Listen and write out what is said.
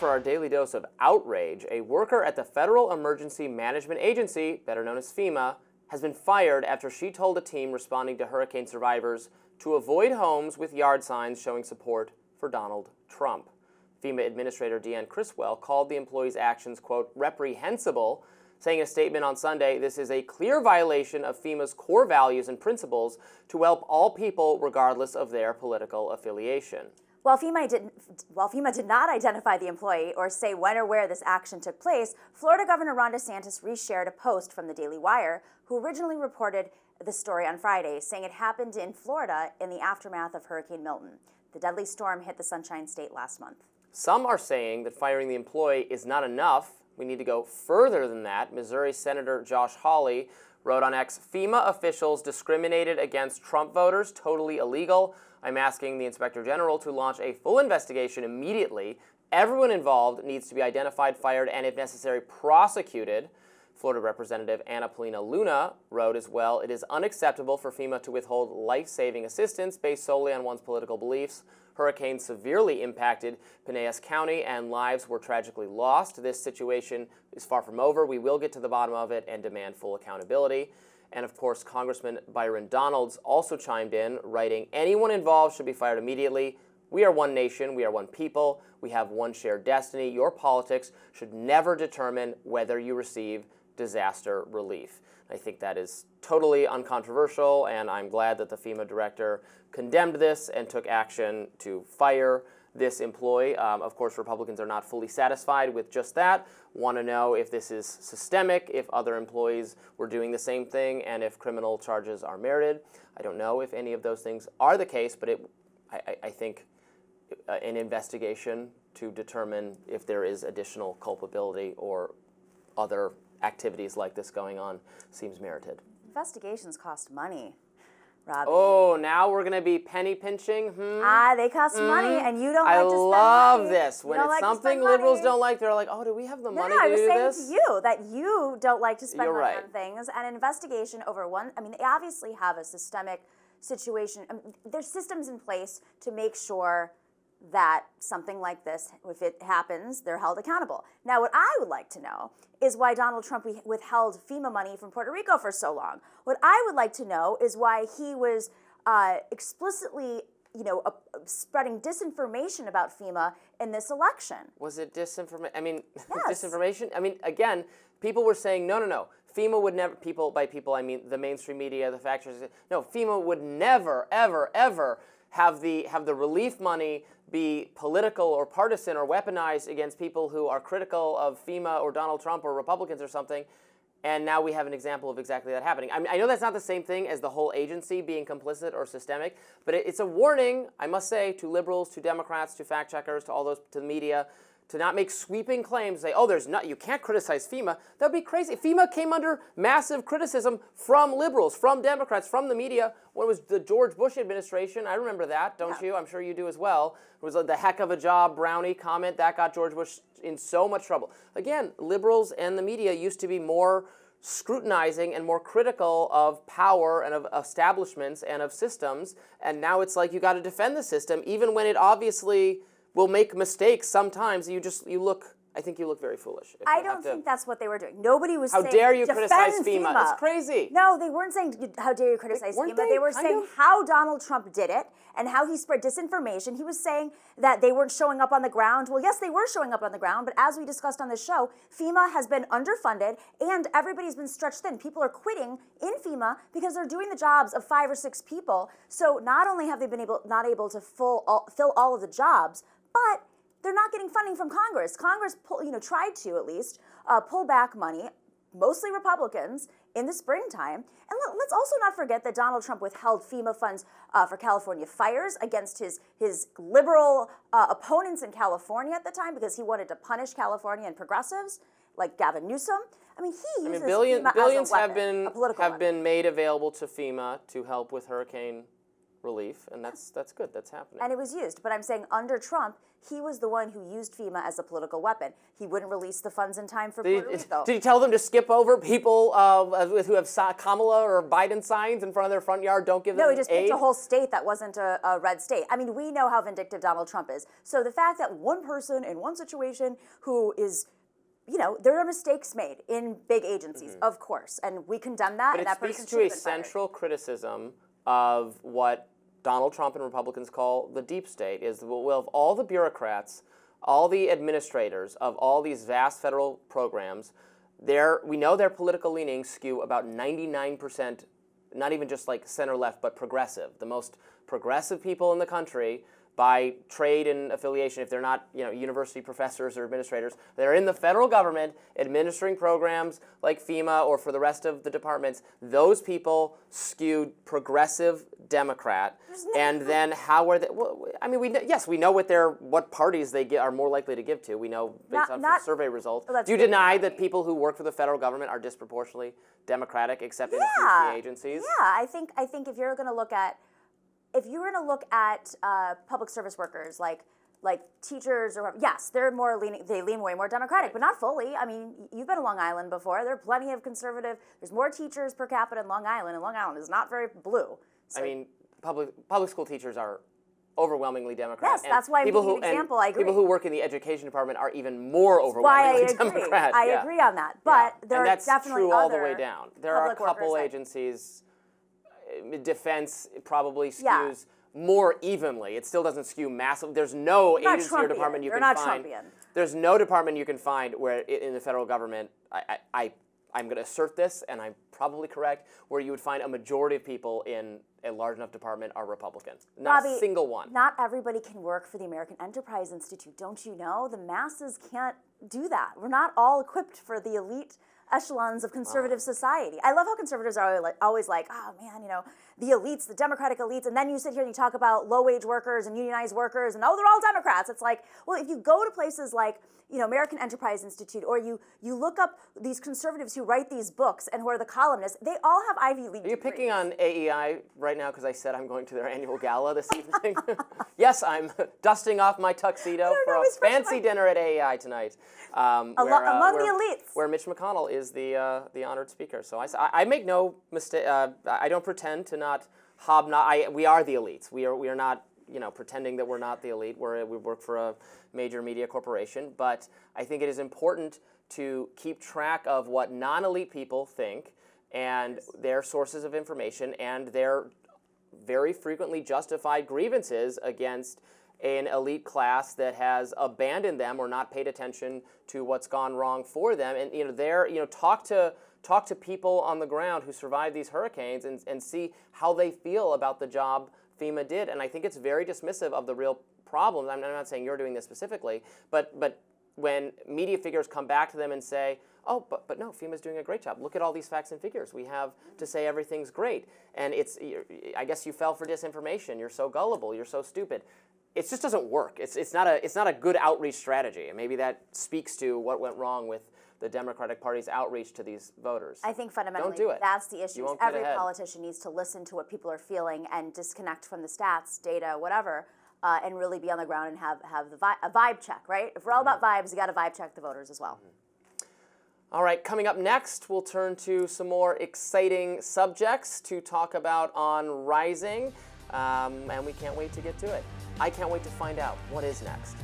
for our daily dose of outrage. A worker at the Federal Emergency Management Agency, better known as FEMA, has been fired after she told a team responding to hurricane survivors to avoid homes with yard signs showing support for Donald Trump. FEMA Administrator Deanne Criswell called the employee's actions, quote, reprehensible, saying in a statement on Sunday, this is a clear violation of FEMA's core values and principles to help all people regardless of their political affiliation. While FEMA did not identify the employee or say when or where this action took place, Florida Governor Ron DeSantis reshared a post from the Daily Wire, who originally reported the story on Friday, saying it happened in Florida in the aftermath of Hurricane Milton. The deadly storm hit the Sunshine State last month. Some are saying that firing the employee is not enough. We need to go further than that. Missouri Senator Josh Hawley wrote on X, FEMA officials discriminated against Trump voters, totally illegal. I'm asking the Inspector General to launch a full investigation immediately. Everyone involved needs to be identified, fired, and if necessary, prosecuted. Florida Representative Anna Paulina Luna wrote as well, it is unacceptable for FEMA to withhold life-saving assistance based solely on one's political beliefs. Hurricane severely impacted Pinellas County and lives were tragically lost. This situation is far from over. We will get to the bottom of it and demand full accountability. And of course, Congressman Byron Donalds also chimed in, writing, anyone involved should be fired immediately. We are one nation. We are one people. We have one shared destiny. Your politics should never determine whether you receive disaster relief. I think that is totally uncontroversial, and I'm glad that the FEMA director condemned this and took action to fire this employee. Of course, Republicans are not fully satisfied with just that, want to know if this is systemic, if other employees were doing the same thing, and if criminal charges are merited. I don't know if any of those things are the case, but I think an investigation to determine if there is additional culpability or other activities like this going on seems merited. Investigations cost money, Robby. Oh, now we're going to be penny pinching? They cost money, and you don't like to spend money. I love this. When it's like something liberals don't like, they're like, oh, do we have the money to do this? No, I was saying to you that you don't like to spend money right. on things, and an investigation over one, I mean, they obviously have a systemic situation. I mean, there's systems in place to make sure that something like this, if it happens, they're held accountable. Now, what I would like to know is why Donald Trump withheld FEMA money from Puerto Rico for so long. What I would like to know is why he was explicitly, spreading disinformation about FEMA in this election. Was it disinformation? I mean, yes. disinformation? I mean, again, people were saying, no. FEMA would never, by people, I mean the mainstream media, the fact checkers, no, FEMA would never, ever, ever have the relief money be political or partisan or weaponized against people who are critical of FEMA or Donald Trump or Republicans or something. And now we have an example of exactly that happening. I mean, I know that's not the same thing as the whole agency being complicit or systemic, but it's a warning, I must say, to liberals, to Democrats, to fact checkers, to all those, to the media, to not make sweeping claims, say, oh, you can't criticize FEMA. That would be crazy. FEMA came under massive criticism from liberals, from Democrats, from the media when it was the George Bush administration. I remember that, don't you? I'm sure you do as well. It was the heck of a job brownie comment. That got George Bush in so much trouble. Again, liberals and the media used to be more scrutinizing and more critical of power and of establishments and of systems. And now it's like you got to defend the system, even when it obviously will make mistakes sometimes. I think you look very foolish. I don't think that's what they were doing. Nobody was saying, how dare you criticize FEMA. It's crazy. No, they weren't saying, how dare you criticize FEMA. They were saying how Donald Trump did it and how he spread disinformation. He was saying that they weren't showing up on the ground. Well, yes, they were showing up on the ground, but as we discussed on the show, FEMA has been underfunded and everybody's been stretched thin. People are quitting in FEMA because they're doing the jobs of 5 or 6 people. So not only have they been not able to fill all of the jobs, but they're not getting funding from Congress. Congress tried to at least pull back money, mostly Republicans, in the springtime. And let's also not forget that Donald Trump withheld FEMA funds for California fires against his liberal opponents in California at the time because he wanted to punish California and progressives like Gavin Newsom. I mean, he uses FEMA billions as a weapon, have been made available to FEMA to help with Hurricane relief, and that's good. That's happening. And it was used. But I'm saying under Trump, he was the one who used FEMA as a political weapon. He wouldn't release the funds in time for Puerto Rico. Did he tell them to skip over people who have Kamala or Biden signs in front of their front yard? Don't give them aid? No, he just picked a whole state that wasn't a red state. I mean, we know how vindictive Donald Trump is. So the fact that one person in one situation who is, there are mistakes made in big agencies, of course, and we condemn that. But and that it speaks to a central criticism of what Donald Trump and Republicans call the deep state, is of all the bureaucrats, all the administrators of all these vast federal programs, we know their political leanings skew about 99%, not even just like center-left, but progressive. The most progressive people in the country by trade and affiliation, if they're not university professors or administrators, they're in the federal government administering programs like FEMA or for the rest of the departments. Those people skewed progressive Democrat. And then how are they? Well, I mean, we know what parties they are more likely to give to. We know based on survey results. Do you deny that people who work for the federal government are disproportionately Democratic, except in a few key agencies? Yeah, I think if you're going to look at public service workers like teachers or yes, they lean way more Democratic, but not fully. I mean, you've been to Long Island before. There are plenty of conservative. There's more teachers per capita in Long Island, and Long Island is not very blue. So, I mean, public school teachers are overwhelmingly Democrat. Yes, that's why I'm giving an example. I agree. People who work in the education department are even more overwhelmingly Democrat. I agree on that, but there are definitely true all the way down. There are a couple workers agencies. Defense probably skews more evenly. It still doesn't skew massive. There's no agency or department you can find. There's no department you can find where in the federal government, I'm going to assert this, and I'm probably correct, where you would find a majority of people in a large enough department are Republicans. Not a single one. Not everybody can work for the American Enterprise Institute. Don't you know? The masses can't do that. We're not all equipped for the elite echelons of conservative society. I love how conservatives are always like, oh man, the elites, the Democratic elites, and then you sit here and you talk about low-wage workers and unionized workers, and they're all Democrats. It's like, well, if you go to places like American Enterprise Institute, or you look up these conservatives who write these books and who are the columnists, they all have Ivy League degrees. Are you picking on AEI right now because I said I'm going to their annual gala this evening? Yes, I'm dusting off my tuxedo for a fancy dinner at AEI tonight. Among the elites. Where Mitch McConnell is the honored speaker. So I make no mistake. I don't pretend to not hobnob. We are the elites. We are not pretending that we're not the elite. We work for a major media corporation, but I think it is important to keep track of what non-elite people think and their sources of information and their very frequently justified grievances against an elite class that has abandoned them or not paid attention to what's gone wrong for them. And talk to people on the ground who survived these hurricanes and see how they feel about the job FEMA did. And I think it's very dismissive of the real problems. I'm not saying you're doing this specifically, but when media figures come back to them and say, oh, but no, FEMA's doing a great job. Look at all these facts and figures we have to say everything's great. And I guess you fell for disinformation. You're so gullible. You're so stupid. It just doesn't work. It's not a good outreach strategy. And maybe that speaks to what went wrong with the Democratic Party's outreach to these voters. I think fundamentally Don't do it. That's the issue. You won't Every get ahead. politician needs to listen to what people are feeling and disconnect from the stats, data, whatever, and really be on the ground and have a vibe check, right? If we're all about vibes, you got to vibe check the voters as well. All right, coming up next, we'll turn to some more exciting subjects to talk about on Rising, and we can't wait to get to it. I can't wait to find out what is next.